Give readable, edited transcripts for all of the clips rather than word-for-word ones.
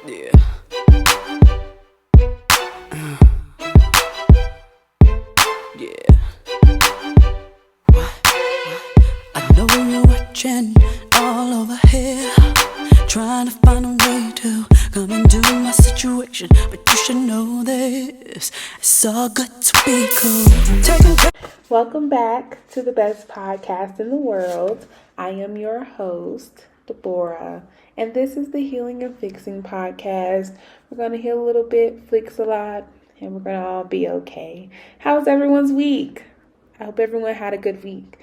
Yeah. Yeah. I know you're watching all over here, trying to find a way to come into my situation, but you should know this. It's all good to be cool. Welcome back to the best podcast in the world. I am your host, Deborah, and this is the Healing and Fixing podcast. We're going to heal a little bit, fix a lot, and we're going to all be okay. How's everyone's week? I hope everyone had a good week.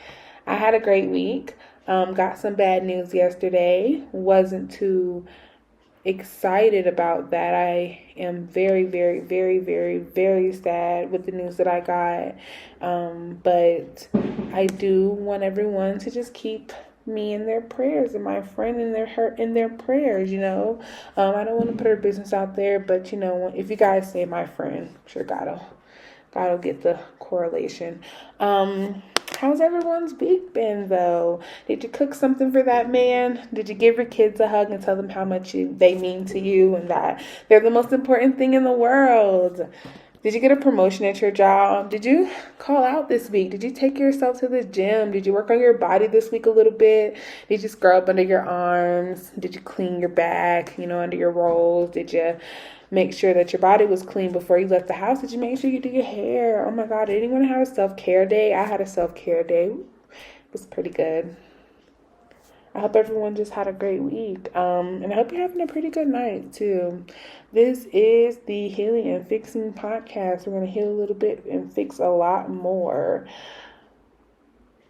I had a great week. Got some bad news yesterday. Wasn't too excited about that. I am very, very, very, very, very sad with the news that I got. But I do want everyone to just keep me in their prayers and my friend in their prayers, I don't want to put her business out there, but if you guys say my friend, I'm sure God'll get the correlation. How's everyone's week been, though? Did you cook something for that man? Did you give your kids a hug and tell them how much they mean to you and that they're the most important thing in the world? Did you get a promotion at your job? Did you call out this week? Did you take yourself to the gym? Did you work on your body this week a little bit? Did you scrub under your arms? Did you clean your back, under your rolls? Did you make sure that your body was clean before you left the house? Did you make sure you do your hair? Oh my God, did anyone have a self-care day? I had a self-care day. It was pretty good. I hope everyone just had a great week. And I hope you're having a pretty good night too. This is the Healing and Fixing podcast. We're going to heal a little bit and fix a lot more.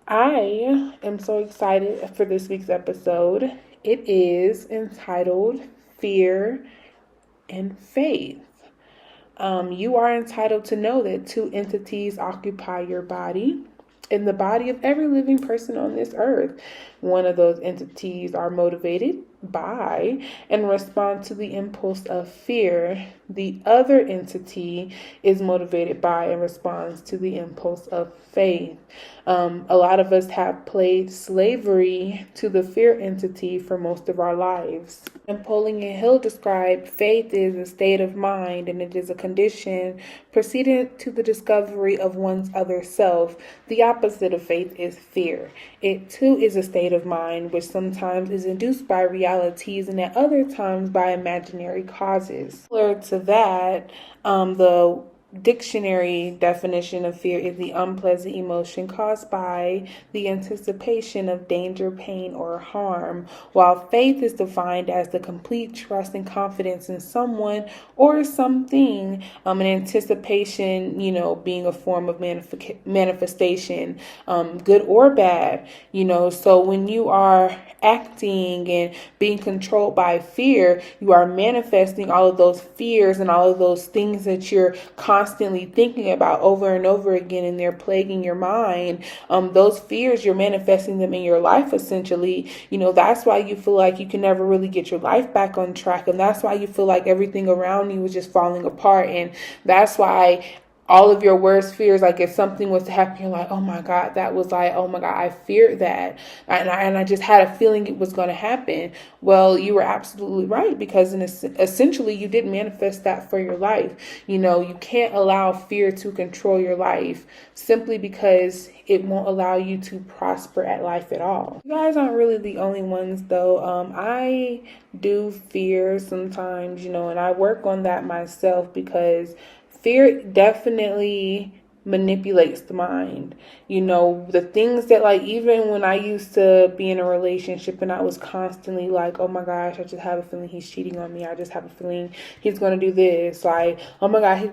I am so excited for this week's episode. It is entitled Fear and Faith. You are entitled to know that two entities occupy your body and the body of every living person on this earth. One of those entities are motivated by and respond to the impulse of fear. The other entity is motivated by and responds to the impulse of faith. A lot of us have played slavery to the fear entity for most of our lives. Napoleon Hill described faith is a state of mind, and it is a condition precedent to the discovery of one's other self. The opposite of faith is fear. It too is a state of mind, which sometimes is induced by realities and at other times by imaginary causes. Similar to that, the dictionary definition of fear is the unpleasant emotion caused by the anticipation of danger, pain, or harm, while faith is defined as the complete trust and confidence in someone or something, an anticipation, being a form of manifestation, good or bad, so when you are acting and being controlled by fear, you are manifesting all of those fears and all of those things that you're constantly thinking about over and over again, and they're plaguing your mind. Those fears, you're manifesting them in your life essentially. That's why you feel like you can never really get your life back on track, and that's why you feel like everything around you is just falling apart, and that's why all of your worst fears, like if something was to happen, you're like, oh my God, that was like, oh my God, I feared that. And I just had a feeling it was going to happen. Well, you were absolutely right, because essentially you did manifest that for your life. You can't allow fear to control your life simply because it won't allow you to prosper at life at all. You guys aren't really the only ones though. I do fear sometimes, and I work on that myself, because fear definitely manipulates the mind. The things that, like, even when I used to be in a relationship and I was constantly like, oh my gosh, I just have a feeling he's cheating on me. I just have a feeling he's going to do this. Like, oh my God,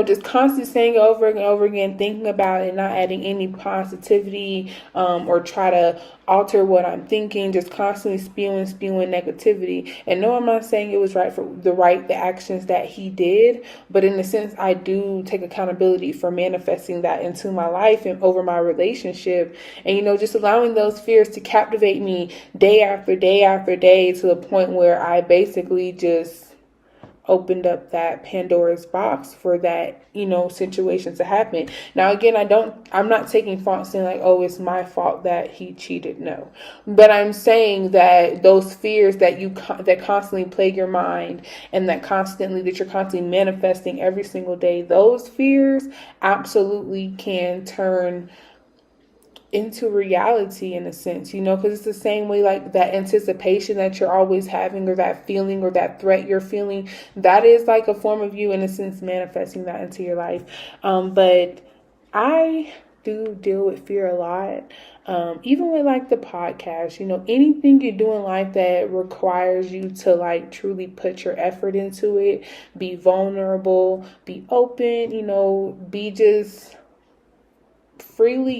just constantly saying it over and over again, thinking about it, not adding any positivity or try to alter what I'm thinking, just constantly spewing negativity. And no, I'm not saying it was right for the actions that he did, but in a sense, I do take accountability for manifesting that into my life and over my relationship. And, just allowing those fears to captivate me day after day after day, to the point where I basically just opened up that Pandora's box for that, situation to happen. Now, again, I'm not taking fault saying like, oh, it's my fault that he cheated. No, but I'm saying that those fears that that constantly plague your mind and that you're constantly manifesting every single day, those fears absolutely can turn into reality in a sense, because it's the same way like that anticipation that you're always having, or that feeling or that threat you're feeling, that is like a form of you in a sense manifesting that into your life. But I do deal with fear a lot. Even with like the podcast, anything you do in life that requires you to like truly put your effort into it, be vulnerable, be open, be just freely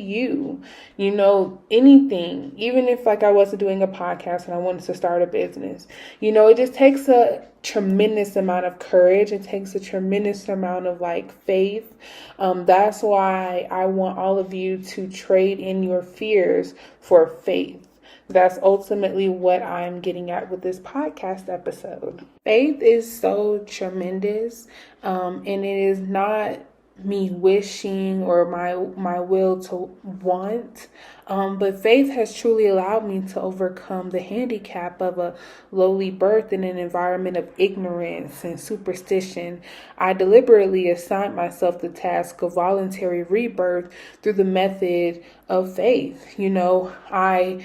anything, even if like I wasn't doing a podcast and I wanted to start a business, it just takes a tremendous amount of courage. It takes a tremendous amount of like faith. That's why I want all of you to trade in your fears for faith. That's ultimately what I'm getting at with this podcast episode. Faith is so tremendous, and it is not me wishing or my will to want, but faith has truly allowed me to overcome the handicap of a lowly birth in an environment of ignorance and superstition. I deliberately assigned myself the task of voluntary rebirth through the method of faith. I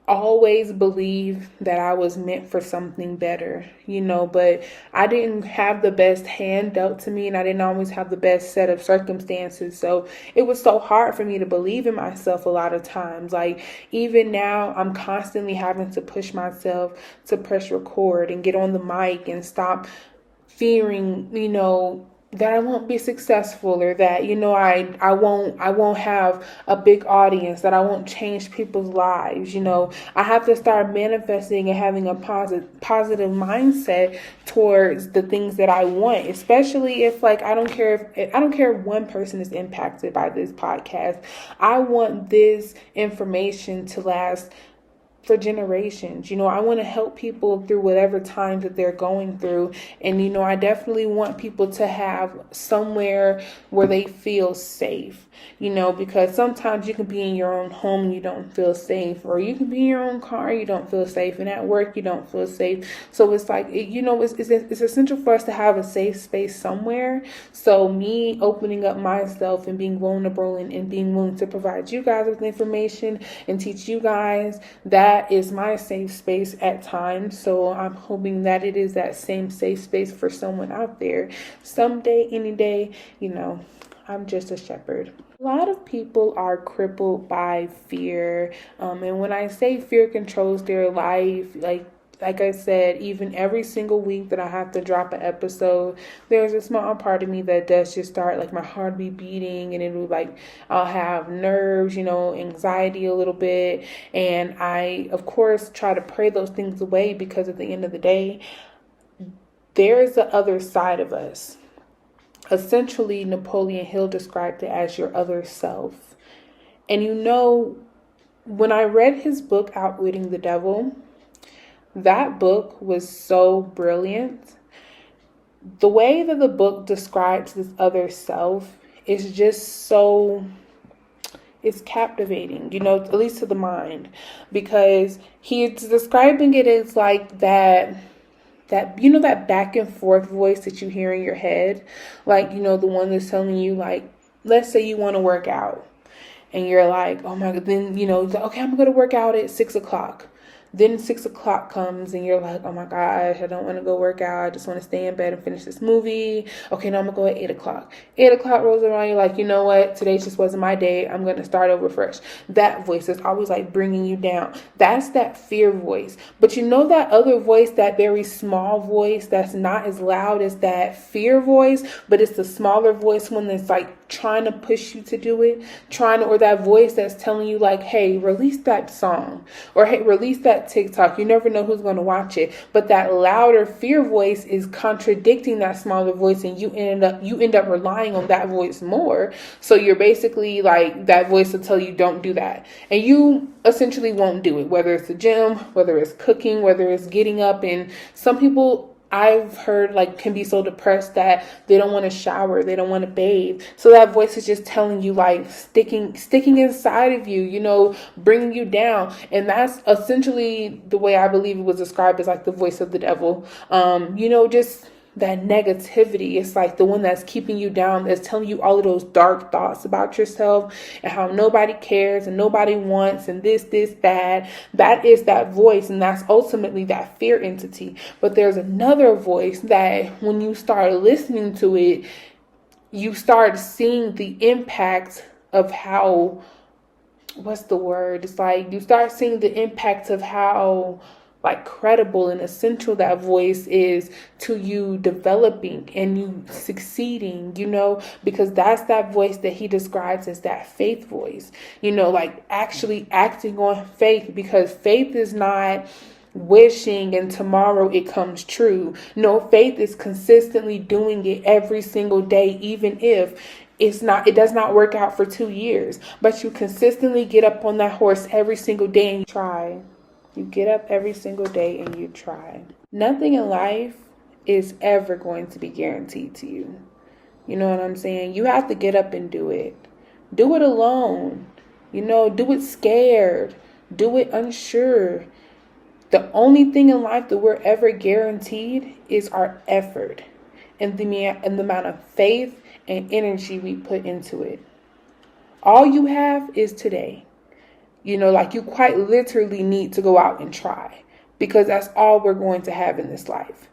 always believed that I was meant for something better, but I didn't have the best hand dealt to me, and I didn't always have the best set of circumstances. So it was so hard for me to believe in myself a lot of times. Like even now, I'm constantly having to push myself to press record and get on the mic and stop fearing, that I won't be successful, or that, I won't have a big audience, that I won't change people's lives. I have to start manifesting and having a positive mindset towards the things that I want, especially if like, I don't care if one person is impacted by this podcast. I want this information to last for generations. I want to help people through whatever time that they're going through. And, I definitely want people to have somewhere where they feel safe, because sometimes you can be in your own home and you don't feel safe, or you can be in your own car, you don't feel safe, and at work, you don't feel safe. So it's like, it's essential for us to have a safe space somewhere. So me opening up myself and being vulnerable and being willing to provide you guys with information and teach you guys, that is my safe space at times. So I'm hoping that it is that same safe space for someone out there. Someday, any day, I'm just a shepherd. A lot of people are crippled by fear. And when I say fear controls their life, like I said, even every single week that I have to drop an episode, there's a small part of me that does just start like my heart be beating, and it'll like, I'll have nerves, anxiety a little bit. And I, of course, try to pray those things away, because at the end of the day, there is the other side of us. Essentially, Napoleon Hill described it as your other self. And when I read his book, Outwitting the Devil, that book was so brilliant. The way that the book describes this other self is just it's captivating, at least to the mind, because he's describing it as like that back and forth voice that you hear in your head, like, the one that's telling you, like, let's say you want to work out and you're like, oh my God, then, okay, I'm going to work out at 6:00. Then 6:00 comes and you're like, oh my gosh, I don't want to go work out. I just want to stay in bed and finish this movie. Okay, now I'm going to go at 8:00. 8:00 rolls around. You're like, you know what? Today just wasn't my day. I'm going to start over fresh. That voice is always like bringing you down. That's that fear voice. But that other voice, that very small voice that's not as loud as that fear voice, but it's the smaller voice, one that's like trying to push you to do it, or that voice that's telling you like, hey, release that song, or hey, release that TikTok. You never know who's going to watch it. But that louder fear voice is contradicting that smaller voice, and you end up relying on that voice more. So you're basically like, that voice will tell you don't do that, and you essentially won't do it, whether it's the gym, whether it's cooking, whether it's getting up. And some people I've heard like can be so depressed that they don't want to shower, they don't want to bathe. So that voice is just telling you like sticking inside of you, bringing you down. And that's essentially the way I believe it was described as like the voice of the devil. Just that negativity. It's like the one that's keeping you down, that's telling you all of those dark thoughts about yourself and how nobody cares and nobody wants and this, bad. That is that voice, and that's ultimately that fear entity. But there's another voice that when you start listening to it, you start seeing the impact of how, what's the word? It's like you start seeing the impact of how like credible and essential that voice is to you developing and you succeeding, because that's that voice that he describes as that faith voice, like actually acting on faith, because faith is not wishing and tomorrow it comes true. No, faith is consistently doing it every single day, even if it does not work out for 2 years, but you consistently get up on that horse every single day and you try. You get up every single day and you try. Nothing in life is ever going to be guaranteed to you. You know what I'm saying? You have to get up and do it. Do it alone. Do it scared. Do it unsure. The only thing in life that we're ever guaranteed is our effort and the amount of faith and energy we put into it. All you have is today. Like you quite literally need to go out and try, because that's all we're going to have in this life.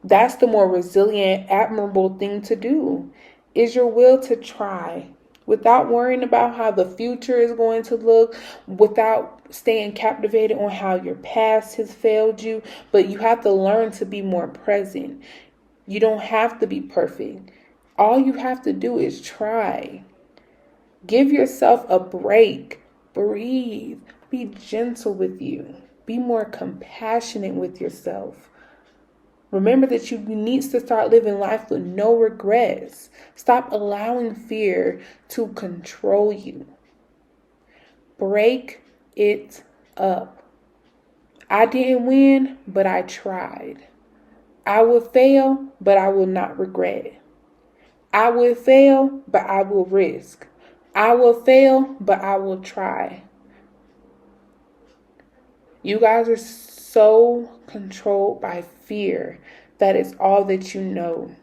That's the more resilient, admirable thing to do, is your will to try without worrying about how the future is going to look, without staying captivated on how your past has failed you. But you have to learn to be more present. You don't have to be perfect. All you have to do is try. Give yourself a break. Breathe. Be gentle with you. Be more compassionate with yourself. Remember that you need to start living life with no regrets. Stop allowing fear to control you. Break it up. I didn't win, but I tried. I will fail, but I will not regret. I will fail, but I will risk. I will fail, but I will try. You guys are so controlled by fear that it's all that you know.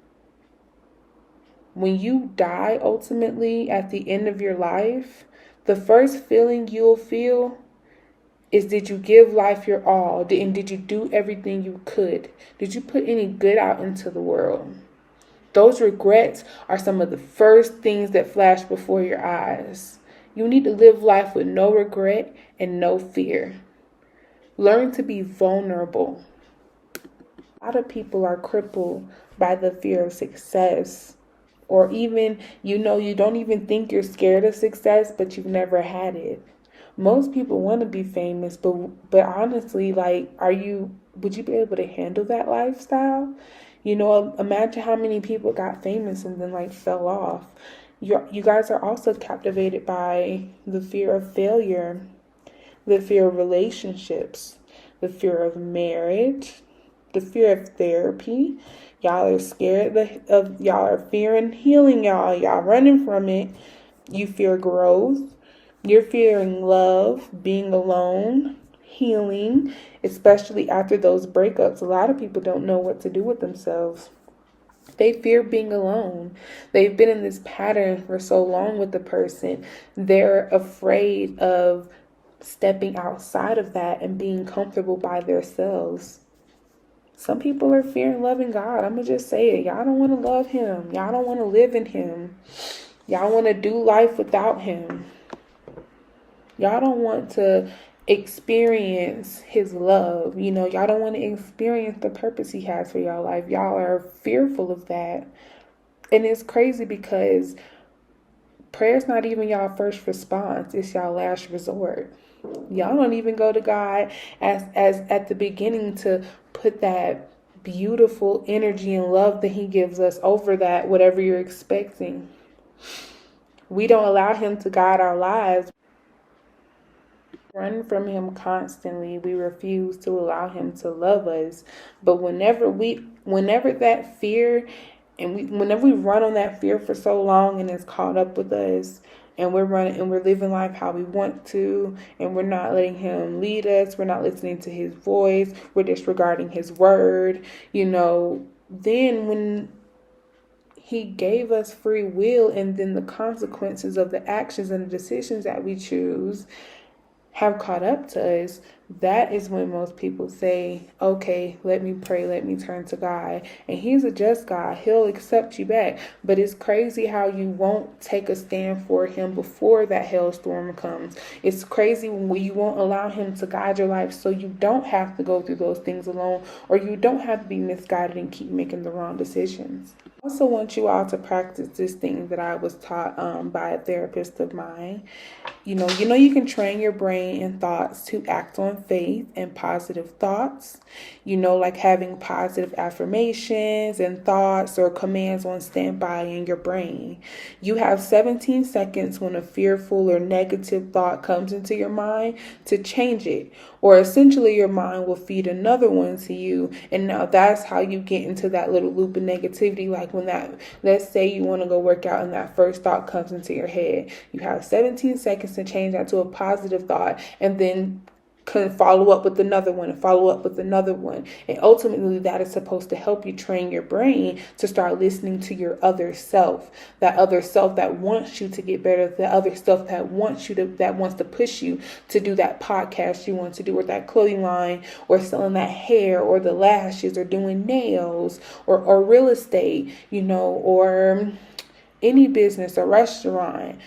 When you die, ultimately, at the end of your life, the first feeling you'll feel is, did you give life your all? And did you do everything you could? Did you put any good out into the world? Those regrets are some of the first things that flash before your eyes. You need to live life with no regret and no fear. Learn to be vulnerable. A lot of people are crippled by the fear of success. Or even, you don't even think you're scared of success, but you've never had it. Most people want to be famous, but honestly, would you be able to handle that lifestyle? Imagine how many people got famous and then fell off. You guys are also captivated by the fear of failure, the fear of relationships, the fear of marriage, the fear of therapy. Y'all are scared y'all are fearing healing, y'all running from it. You fear growth. You're fearing love, being alone, healing, especially after those breakups. A lot of people don't know what to do with themselves. They fear being alone. They've been in this pattern for so long with the person. They're afraid of stepping outside of that and being comfortable by themselves. Some people are fearing loving God. I'm going to just say it. Y'all don't want to love him. Y'all don't want to live in him. Y'all want to do life without him. Y'all don't want to experience his love. Y'all don't want to experience the purpose he has for y'all life. Y'all are fearful of that. And it's crazy because prayer's not even y'all first response. It's y'all last resort. Y'all don't even go to God as at the beginning to put that beautiful energy and love that he gives us over that, whatever you're expecting. We don't allow him to guide our lives. run from him constantly. We refuse to allow him to love us. But whenever that fear, whenever we run on that fear for so long and it's caught up with us, and we're running and we're living life how we want to, and we're not letting him lead us, we're not listening to his voice, we're disregarding his word, then when he gave us free will, and then the consequences of the actions and the decisions that we choose have caught up to us, that is when most people say, okay, let me pray, let me turn to God. And he's a just God. He'll accept you back. But it's crazy how you won't take a stand for him before that hailstorm comes. It's crazy when you won't allow him to guide your life so you don't have to go through those things alone, or you don't have to be misguided and keep making the wrong decisions. I also want you all to practice this thing that I was taught by a therapist of mine. You can train your brain and thoughts to act on faith and positive thoughts. Like having positive affirmations and thoughts or commands on standby in your brain. You have 17 seconds when a fearful or negative thought comes into your mind to change it. Or essentially your mind will feed another one to you. And now that's how you get into that little loop of negativity. Like let's say you want to go work out and that first thought comes into your head. You have 17 seconds to change that to a positive thought, and then can follow up with another one and follow up with another one. And ultimately that is supposed to help you train your brain to start listening to your other self, that other self that wants you to get better, the other self that wants to push you to do that podcast you want to do, or that clothing line, or selling that hair, or the lashes, or doing nails, or real estate, or any business, a restaurant,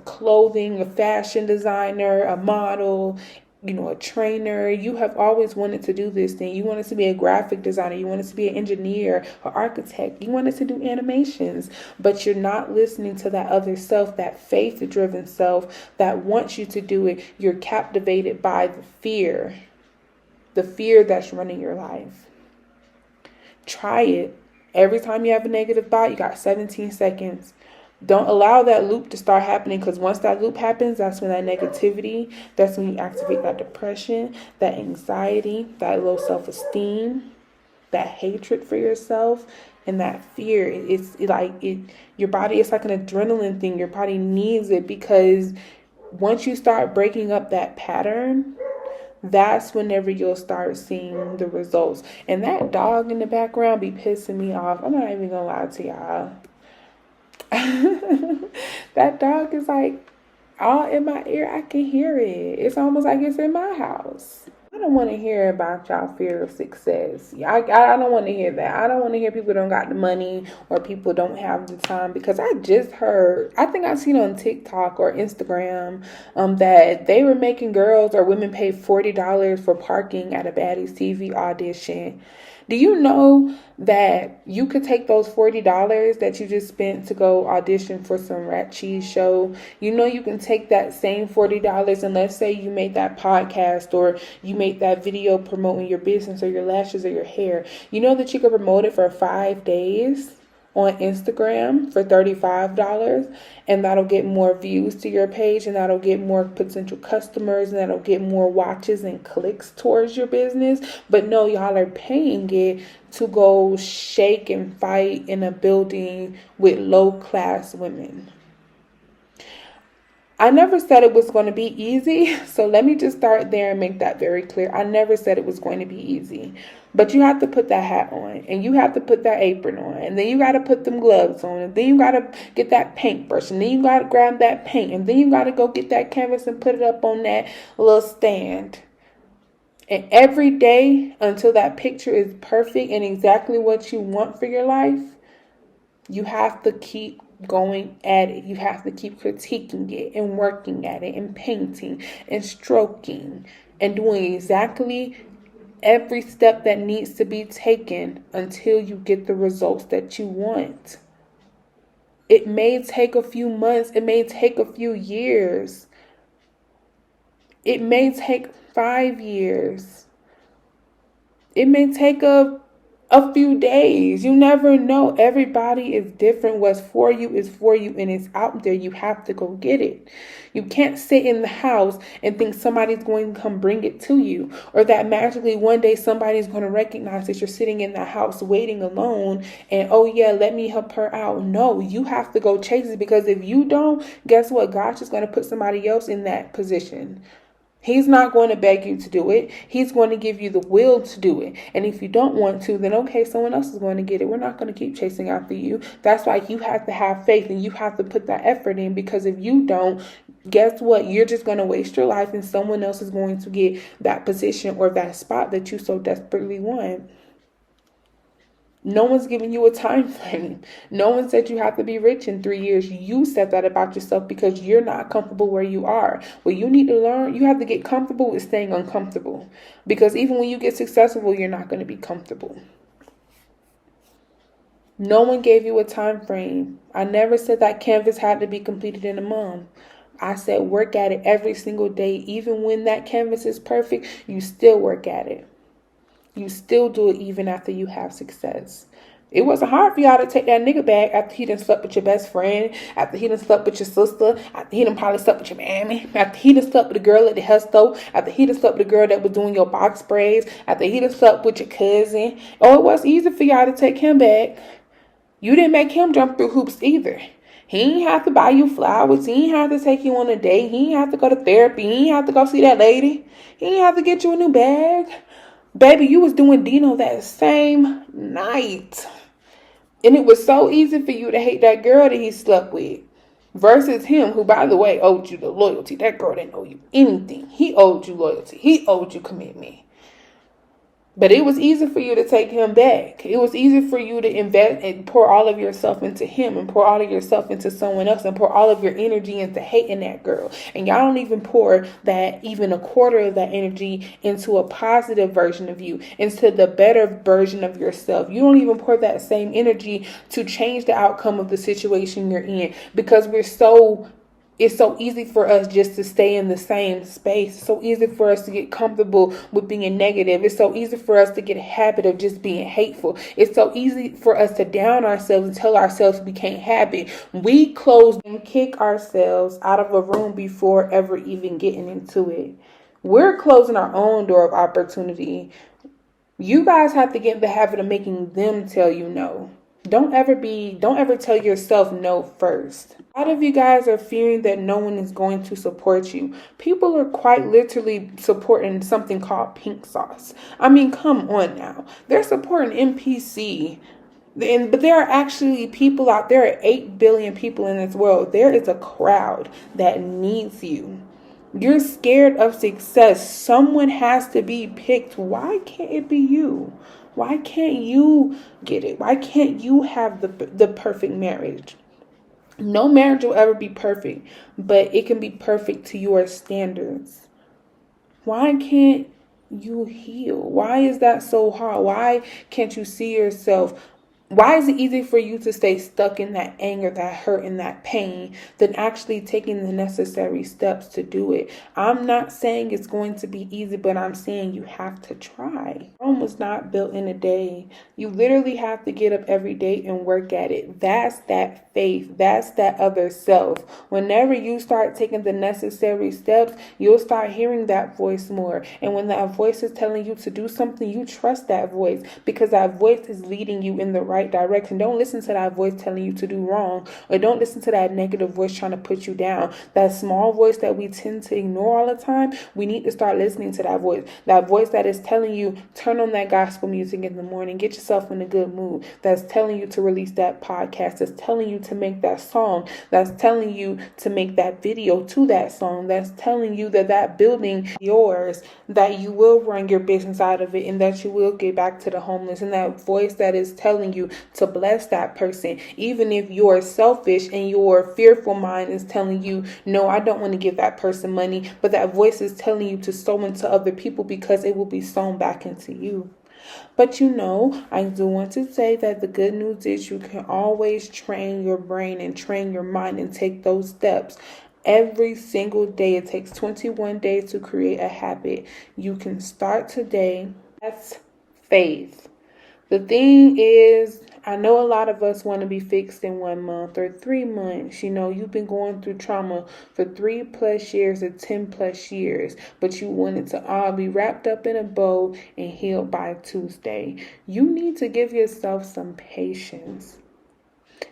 clothing, a fashion designer, a model, a trainer. You have always wanted to do this thing. You wanted to be a graphic designer. You wanted to be an engineer, an architect. You wanted to do animations, but you're not listening to that other self, that faith-driven self that wants you to do it. You're captivated by the fear that's running your life. Try it. Every time you have a negative thought, you got 17 seconds. Don't allow that loop to start happening, because once that loop happens, that's when that negativity, that's when you activate that depression, that anxiety, that low self-esteem, that hatred for yourself, and that fear. Your body is like an adrenaline thing. Your body needs it, because once you start breaking up that pattern, that's whenever you'll start seeing the results. And that dog in the background be pissing me off. I'm not even gonna lie to y'all. That dog is like all in my ear. I can hear it. It's almost like it's in my house. I don't want to hear about y'all fear of success. I don't want to hear that. I don't want to hear people don't got the money, or people don't have the time, because I just heard, I think I've seen on TikTok or Instagram that they were making girls or women pay $40 for parking at a Baddies TV audition. Do you know that you could take those $40 that you just spent to go audition for some rat cheese show? You can take that same $40, and let's say you made that podcast, or you made that video promoting your business or your lashes or your hair. You know that you could promote it for 5 days on Instagram for $35, and that'll get more views to your page, and that'll get more potential customers, and that'll get more watches and clicks towards your business. But no, y'all are paying it to go shake and fight in a building with low-class women. I never said it was going to be easy, so let me just start there and make that very clear. I never said it was going to be easy. But you have to put that hat on, and you have to put that apron on, and then you got to put them gloves on, and then you got to get that paintbrush, and then you got to grab that paint, and then you got to go get that canvas and put it up on that little stand. And every day until that picture is perfect and exactly what you want for your life, you have to keep going at it. You have to keep critiquing it and working at it and painting and stroking and doing exactly every step that needs to be taken until you get the results that you want. It may take a few months. It may take a few years. It may take 5 years. It may take a a few days. You never know. Everybody is different. What's for you is for you, and it's out there. You have to go get it. You can't sit in the house and think somebody's going to come bring it to you, or that magically one day somebody's going to recognize that you're sitting in the house waiting alone and, oh yeah, let me help her out. No, you have to go chase it, because if you don't, guess what? God's just going to put somebody else in that position. He's not going to beg you to do it. He's going to give you the will to do it. And if you don't want to, then okay, someone else is going to get it. We're not going to keep chasing after you. That's why you have to have faith, and you have to put that effort in, because if you don't, guess what? You're just going to waste your life, and someone else is going to get that position or that spot that you so desperately want. No one's giving you a time frame. No one said you have to be rich in 3 years. You said that about yourself because you're not comfortable where you are. What you need to learn, you have to get comfortable with staying uncomfortable. Because even when you get successful, you're not going to be comfortable. No one gave you a time frame. I never said that canvas had to be completed in a month. I said work at it every single day. Even when that canvas is perfect, you still work at it. You still do it even after you have success. It wasn't hard for y'all to take that nigga back after he done slept with your best friend, after he done slept with your sister, after he done probably slept with your mammy, after he done slept with the girl at the health store, after he done slept with the girl that was doing your box sprays, after he done slept with your cousin. Oh, it was easy for y'all to take him back. You didn't make him jump through hoops either. He ain't have to buy you flowers. He ain't have to take you on a date. He ain't have to go to therapy. He ain't have to go see that lady. He ain't have to get you a new bag. Baby, you was doing Dino that same night. And it was so easy for you to hate that girl that he slept with. Versus him, who, by the way, owed you the loyalty. That girl didn't owe you anything. He owed you loyalty. He owed you commitment. But it was easy for you to take him back. It was easy for you to invest and pour all of yourself into him, and pour all of yourself into someone else, and pour all of your energy into hating that girl. And y'all don't even pour that, even a quarter of that energy, into a positive version of you, into the better version of yourself. You don't even pour that same energy to change the outcome of the situation you're in, because it's so easy for us just to stay in the same space. It's so easy for us to get comfortable with being negative. It's so easy for us to get a habit of just being hateful. It's so easy for us to down ourselves and tell ourselves we can't have it. We close and kick ourselves out of a room before ever even getting into it. We're closing our own door of opportunity. You guys have to get in the habit of making them tell you no. Don't ever tell yourself no first. A lot of you guys are fearing that no one is going to support you. People are quite literally supporting something called pink sauce. I mean, come on now. They're supporting NPC. But there are actually people out there, 8 billion people in this world. There is a crowd that needs you. You're scared of success. Someone has to be picked. Why can't it be you? Why can't you get it? Why can't you have the perfect marriage? No marriage will ever be perfect, but it can be perfect to your standards. Why can't you heal? Why is that so hard? Why can't you see yourself? Why is it easy for you to stay stuck in that anger, that hurt, and that pain than actually taking the necessary steps to do it? I'm not saying it's going to be easy, but I'm saying you have to try. Rome was not built in a day. You literally have to get up every day and work at it. That's that faith. That's that other self. Whenever you start taking the necessary steps, you'll start hearing that voice more. And when that voice is telling you to do something, you trust that voice, because that voice is leading you in the right direction. Don't listen to that voice telling you to do wrong, or don't listen to that negative voice trying to put you down. That small voice that we tend to ignore all the time, we need to start listening to that voice. That voice that is telling you, turn on that gospel music in the morning, get yourself in a good mood. That's telling you to release that podcast. That's telling you to make that song. That's telling you to make that video to that song. That's telling you that that building is yours, that you will run your business out of it, and that you will get back to the homeless. And that voice that is telling you to bless that person, even if you're selfish and your fearful mind is telling you, no, I don't want to give that person money, but that voice is telling you to sow into other people, because it will be sown back into you. But I do want to say that the good news is you can always train your brain and train your mind and take those steps. Every single day. It takes 21 days to create a habit. You can start today. That's faith. The thing is, I know a lot of us want to be fixed in 1 month or 3 months. You've been going through trauma for 3+ years or 10+ years, but you want it to all be wrapped up in a bow and healed by Tuesday. You need to give yourself some patience.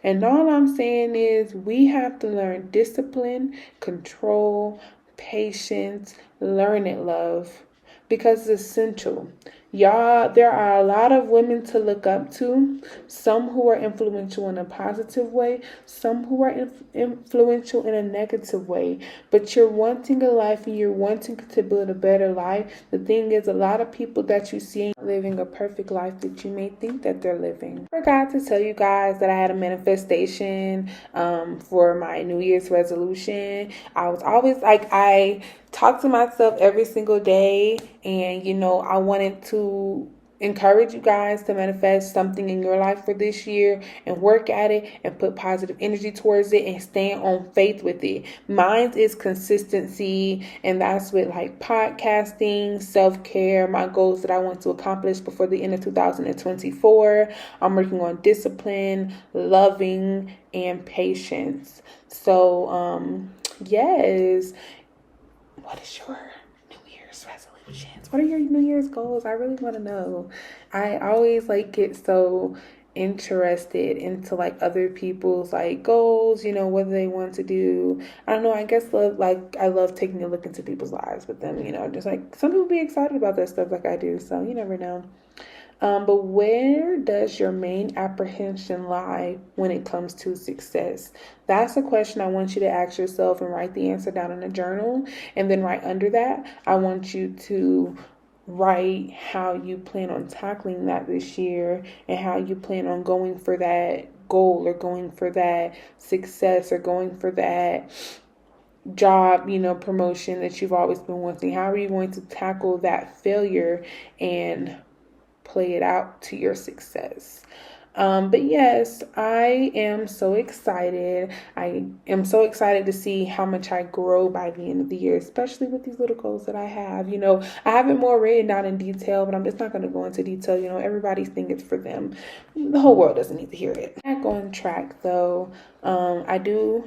And all I'm saying is we have to learn discipline, control, patience, learn it, love, because it's essential. Y'all, there are a lot of women to look up to, some who are influential in a positive way, some who are influential in a negative way. But you're wanting a life and you're wanting to build a better life. The thing is, a lot of people that you see living a perfect life that you may think that they're living. I forgot to tell you guys that I had a manifestation for my New Year's resolution. I was always like, I talk to myself every single day, and I wanted to encourage you guys to manifest something in your life for this year and work at it and put positive energy towards it and stand on faith with it. Mine is consistency, and that's with like podcasting, self-care, my goals that I want to accomplish before the end of 2024. I'm working on discipline, loving, and patience. So yes. What is your New Year's resolutions? What are your New Year's goals? I really want to know. I always get so interested into other people's goals, what they want to do. I don't know, I guess I love taking a look into people's lives with them, just some people be excited about that stuff like I do, so you never know. But where does your main apprehension lie when it comes to success? That's a question I want you to ask yourself and write the answer down in a journal. And then right under that, I want you to write how you plan on tackling that this year and how you plan on going for that goal or going for that success or going for that job, promotion that you've always been wanting. How are you going to tackle that failure and play it out to your success? But yes, I am so excited. I am so excited to see how much I grow by the end of the year, especially with these little goals that I have. I have it more written down in detail, but I'm just not going to go into detail. Everybody's thing is for them. The whole world doesn't need to hear it. Back on track though, I do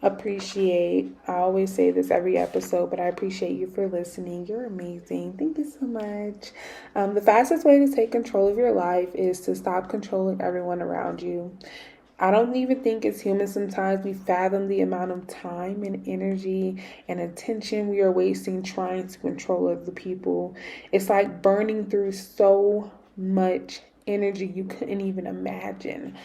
appreciate, I always say this every episode, but I appreciate you for listening. You're amazing. Thank you so much. The fastest way to take control of your life is to stop controlling everyone around you. I don't even think as humans sometimes we fathom the amount of time and energy and attention we are wasting trying to control other people. It's like burning through so much energy you couldn't even imagine,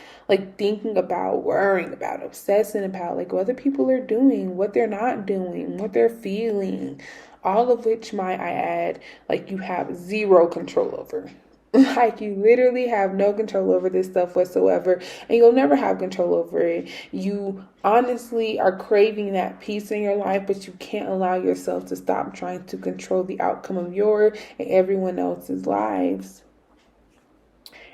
thinking about, worrying about, obsessing about what other people are doing, what they're not doing, what they're feeling, all of which, might I add, you have zero control over. You literally have no control over this stuff whatsoever, and you'll never have control over it. You honestly are craving that peace in your life, but you can't allow yourself to stop trying to control the outcome of your and everyone else's lives.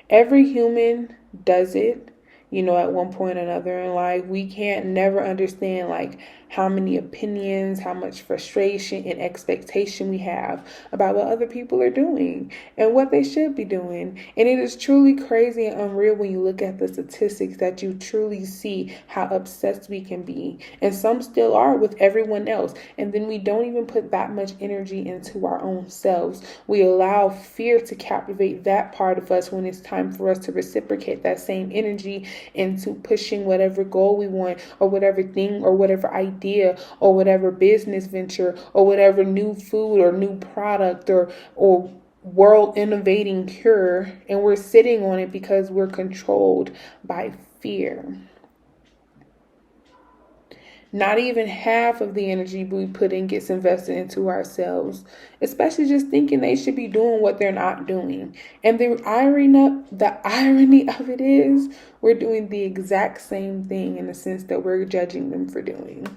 Every human does it, at one point or another in life. We can't never understand how many opinions, how much frustration and expectation we have about what other people are doing and what they should be doing. And it is truly crazy and unreal when you look at the statistics that you truly see how obsessed we can be. And some still are with everyone else. And then we don't even put that much energy into our own selves. We allow fear to captivate that part of us when it's time for us to reciprocate that same energy into pushing whatever goal we want or whatever thing or whatever idea or whatever business venture or whatever new food or new product or world innovating cure, and we're sitting on it because we're controlled by fear. Not even half of the energy we put in gets invested into ourselves, especially just thinking they should be doing what they're not doing. And the irony of it is we're doing the exact same thing in the sense that we're judging them for doing.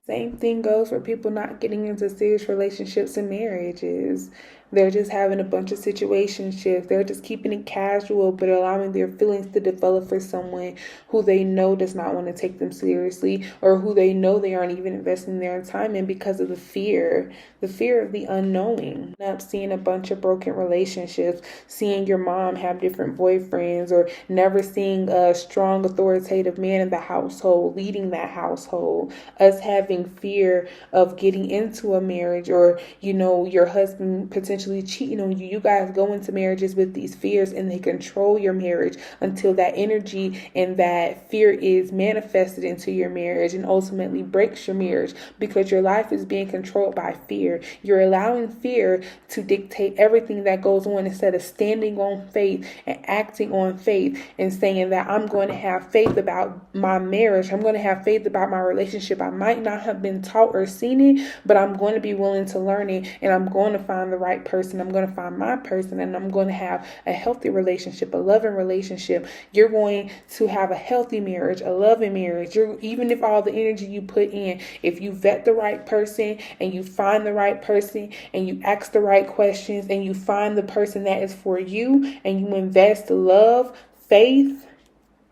Same thing goes for people not getting into serious relationships and marriages. They're just having a bunch of situationships. They're just keeping it casual, but allowing their feelings to develop for someone who they know does not want to take them seriously, or who they know they aren't even investing their time in because of the fear of the unknowing. Up seeing a bunch of broken relationships, seeing your mom have different boyfriends, or never seeing a strong authoritative man in the household leading that household. Us having fear of getting into a marriage, or your husband potentially cheating on you. You guys go into marriages with these fears, and they control your marriage until that energy and that fear is manifested into your marriage and ultimately breaks your marriage, because your life is being controlled by fear. You're allowing fear to dictate everything that goes on, instead of standing on faith and acting on faith and saying that I'm going to have faith about my marriage. I'm going to have faith about my relationship. I might not have been taught or seen it, but I'm going to be willing to learn it, and I'm going to find the right person. I'm going to find my person, and I'm going to have a healthy relationship, a loving relationship. You're going to have a healthy marriage, a loving marriage. Even if all the energy you put in, if you vet the right person and you find the right person and you ask the right questions and you find the person that is for you, and you invest love, faith,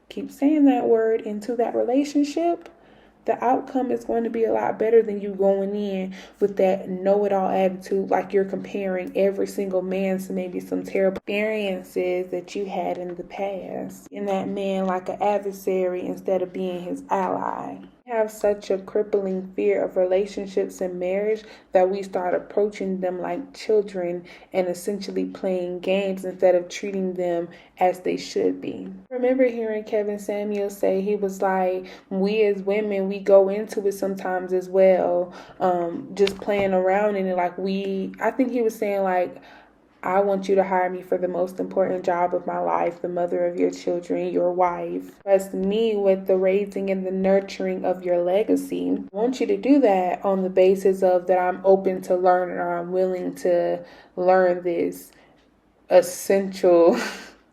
keep saying that word, into that relationship, the outcome is going to be a lot better than you going in with that know-it-all attitude, like you're comparing every single man to maybe some terrible experiences that you had in the past, and that man like an adversary instead of being his ally. We have such a crippling fear of relationships and marriage that we start approaching them like children and essentially playing games instead of treating them as they should be. I remember hearing Kevin Samuel say, he was like, we as women, we go into it sometimes as well, just playing around in it. I think he was saying like, I want you to hire me for the most important job of my life, the mother of your children, your wife. Trust me with the raising and the nurturing of your legacy. I want you to do that on the basis of that I'm open to learn, or I'm willing to learn this essential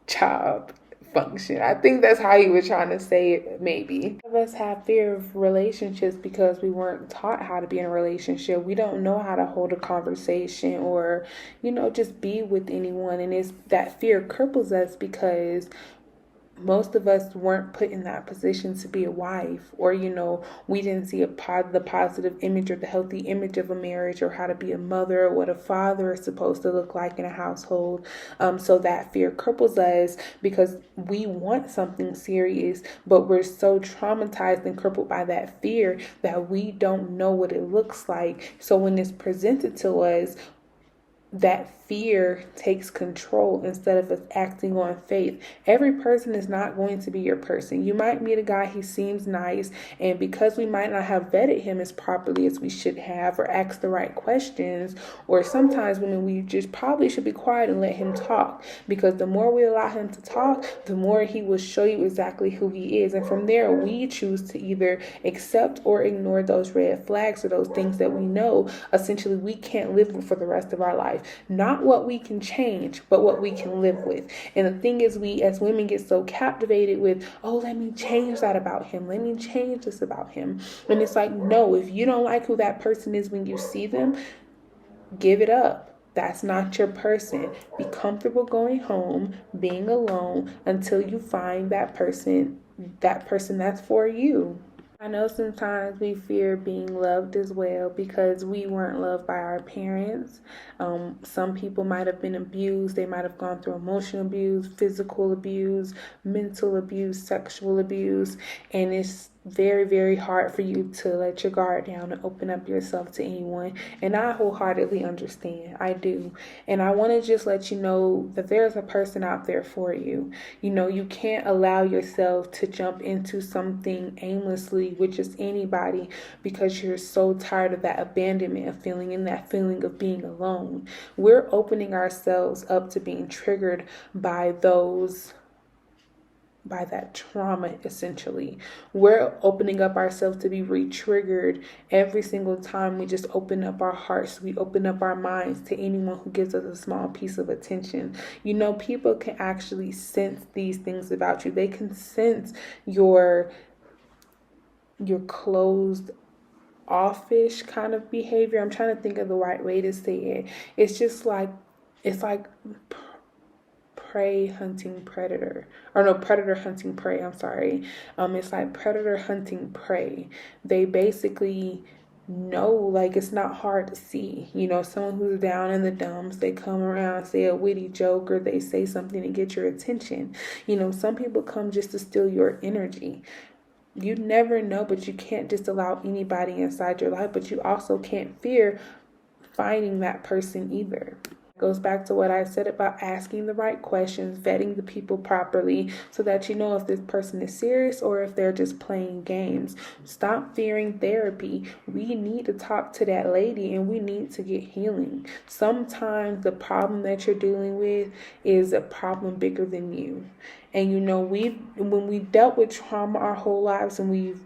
job function. I think that's how he was trying to say it, maybe. Some of us have fear of relationships because we weren't taught how to be in a relationship. We don't know how to hold a conversation, or, just be with anyone. And it's that fear cripples us because most of us weren't put in that position to be a wife, or we didn't see the positive image or the healthy image of a marriage, or how to be a mother, or what a father is supposed to look like in a household. So that fear cripples us because we want something serious, but we're so traumatized and crippled by that fear that we don't know what it looks like. So when it's presented to us, that fear takes control instead of us acting on faith. Every person is not going to be your person. You might meet a guy, he seems nice, and because we might not have vetted him as properly as we should have, or asked the right questions, or sometimes when we just probably should be quiet and let him talk, because the more we allow him to talk, the more he will show you exactly who he is. And from there, we choose to either accept or ignore those red flags, or those things that we know essentially we can't live with for the rest of our life. Not what we can change, but what we can live with. And the thing is, we as women get so captivated with, oh, let me change that about him. Let me change this about him. And it's like, no, if you don't like who that person is when you see them, give it up. That's not your person. Be comfortable going home, being alone, until you find that person that's for you. I know sometimes we fear being loved as well because we weren't loved by our parents. Some people might have been abused. They might have gone through emotional abuse, physical abuse, mental abuse, sexual abuse. And it's very, very hard for you to let your guard down and open up yourself to anyone. And I wholeheartedly understand. I do. And I want to just let you know that there's a person out there for you. You can't allow yourself to jump into something aimlessly with just anybody because you're so tired of that abandonment of feeling and that feeling of being alone. We're opening ourselves up to being triggered by that trauma, essentially. We're opening up ourselves to be re-triggered every single time we just open up our hearts, we open up our minds to anyone who gives us a small piece of attention. People can actually sense these things about you. They can sense your closed offish kind of behavior. I'm trying to think of the right way to say it. It's just like it's like prey hunting predator, or no, predator hunting prey. I'm sorry. It's like predator hunting prey. They basically know, like, it's not hard to see. You know, someone who's down in the dumps, they come around, say a witty joke, or they say something to get your attention. You know, some people come just to steal your energy. You never know, but you can't just allow anybody inside your life, but you also can't fear finding that person either. Goes back to what I said about asking the right questions, vetting the people properly so that you know if this person is serious or if they're just playing games. Stop fearing therapy. We need to talk to that lady and we need to get healing. Sometimes the problem that you're dealing with is a problem bigger than you. And you know, when we dealt with trauma our whole lives and we've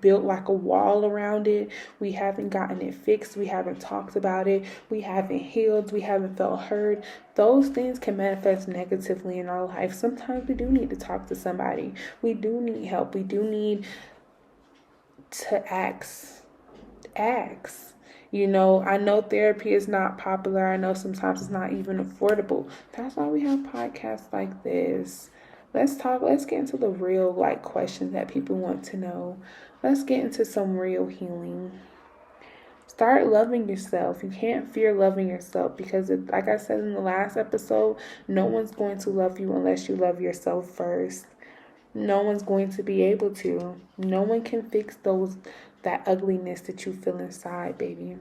built like a wall around it, we haven't gotten it fixed, we haven't talked about it, we haven't healed, we haven't felt heard, those things can manifest negatively in our life. Sometimes we do need to talk to somebody. We do need help. We do need to ask. You know, I know therapy is not popular. I know sometimes it's not even affordable. That's why we have podcasts like this. Let's get into the real, like, questions that people want to know. Let's get into some real healing. Start loving yourself. You can't fear loving yourself because, like I said in the last episode, no one's going to love you unless you love yourself first. No one's going to be able to. No one can fix that ugliness that you feel inside, baby.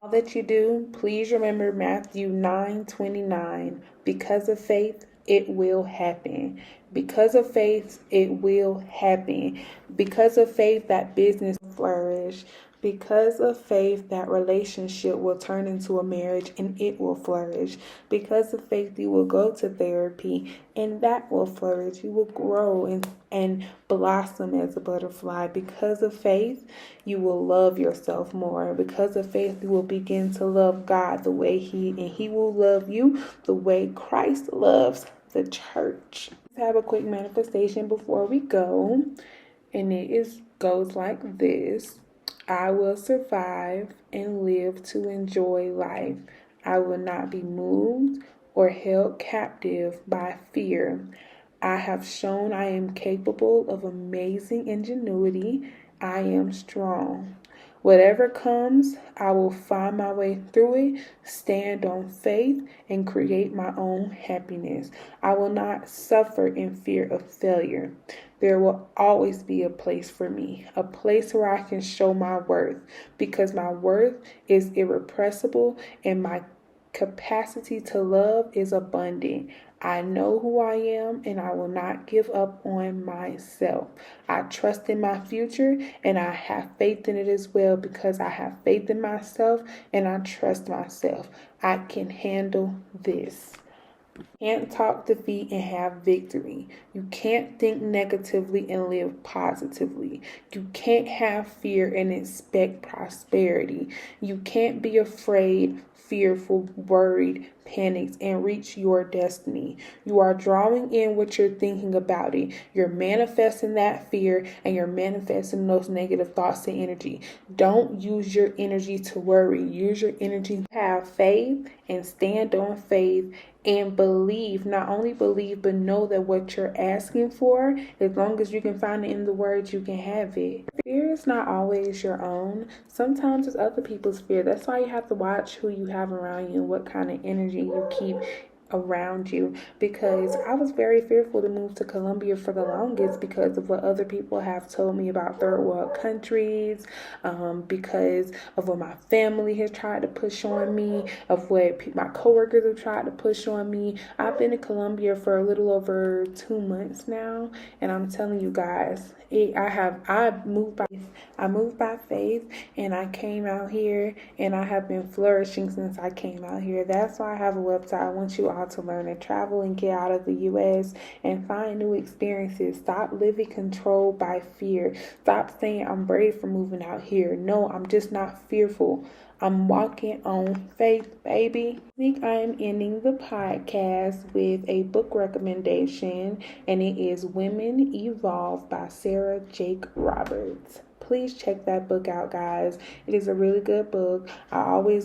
All that you do, please remember Matthew 9:29. Because of faith, it will happen. Because of faith, it will happen. Because of faith, that business will flourish. Because of faith, that relationship will turn into a marriage and it will flourish. Because of faith, you will go to therapy and that will flourish. You will grow and blossom as a butterfly. Because of faith, you will love yourself more. Because of faith, you will begin to love God the way He will love you the way Christ loves the church. Let's have a quick manifestation before we go. And goes like this. I will survive and live to enjoy life. I will not be moved or held captive by fear. I have shown I am capable of amazing ingenuity. I am strong. Whatever comes, I will find my way through it, stand on faith, and create my own happiness. I will not suffer in fear of failure. There will always be a place for me, a place where I can show my worth, because my worth is irrepressible and my capacity to love is abundant. I know who I am and I will not give up on myself. I trust in my future and I have faith in it as well because I have faith in myself and I trust myself. I can handle this. Can't talk defeat and have victory. You can't think negatively and live positively. You can't have fear and expect prosperity. You can't be afraid, fearful, worried, panicked, and reach your destiny. You are drawing in what you're thinking about it. You're manifesting that fear and you're manifesting those negative thoughts and energy. Don't use your energy to worry. Use your energy to have faith and stand on faith and believe. Not only believe, but know that what you're asking for, as long as you can find it in the words, you can have it. Fear is not always your own. Sometimes it's other people's fear. That's why you have to watch who you have around you and what kind of energy you keep around you, because I was very fearful to move to Colombia for the longest because of what other people have told me about third world countries, because of what my family has tried to push on me, of what my coworkers have tried to push on me. I've been in Colombia for a little over 2 months now, and I'm telling you guys, I moved by faith, and I came out here, and I have been flourishing since I came out here. That's why I have a website. I want you all to learn and travel and get out of the U.S. and find new experiences. Stop living controlled by fear. Stop saying I'm brave for moving out here. No, I'm just not fearful. I'm walking on faith, baby. I think I'm ending the podcast with a book recommendation, and it is Women Evolve by Sarah Jake Roberts. please check that book out, guys. It is a really good book. I always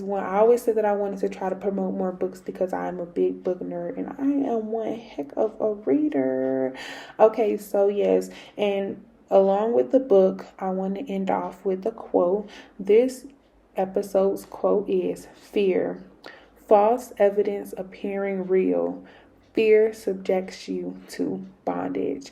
said that I wanted to try to promote more books because I'm a big book nerd and I am one heck of a reader. Okay, so yes, and along with the book, I want to end off with a quote. This episode's quote is: fear, false evidence appearing real. Fear subjects you to bondage.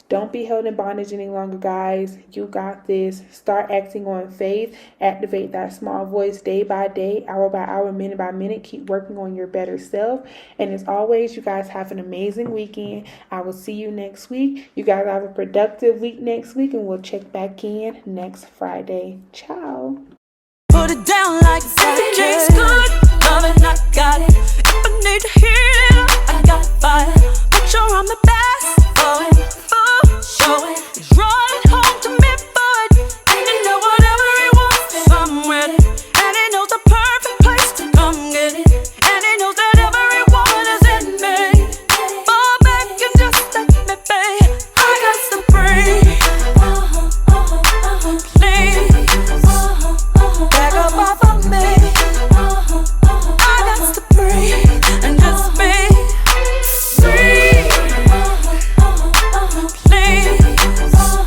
Don't be held in bondage any longer, guys. You got this. Start acting on faith. Activate that small voice day by day, hour by hour, minute by minute. Keep working on your better self. And as always, you guys have an amazing weekend. I will see you next week. You guys have a productive week next week, and we'll check back in next Friday. Ciao. Put it down like it's good. Love it, I got it.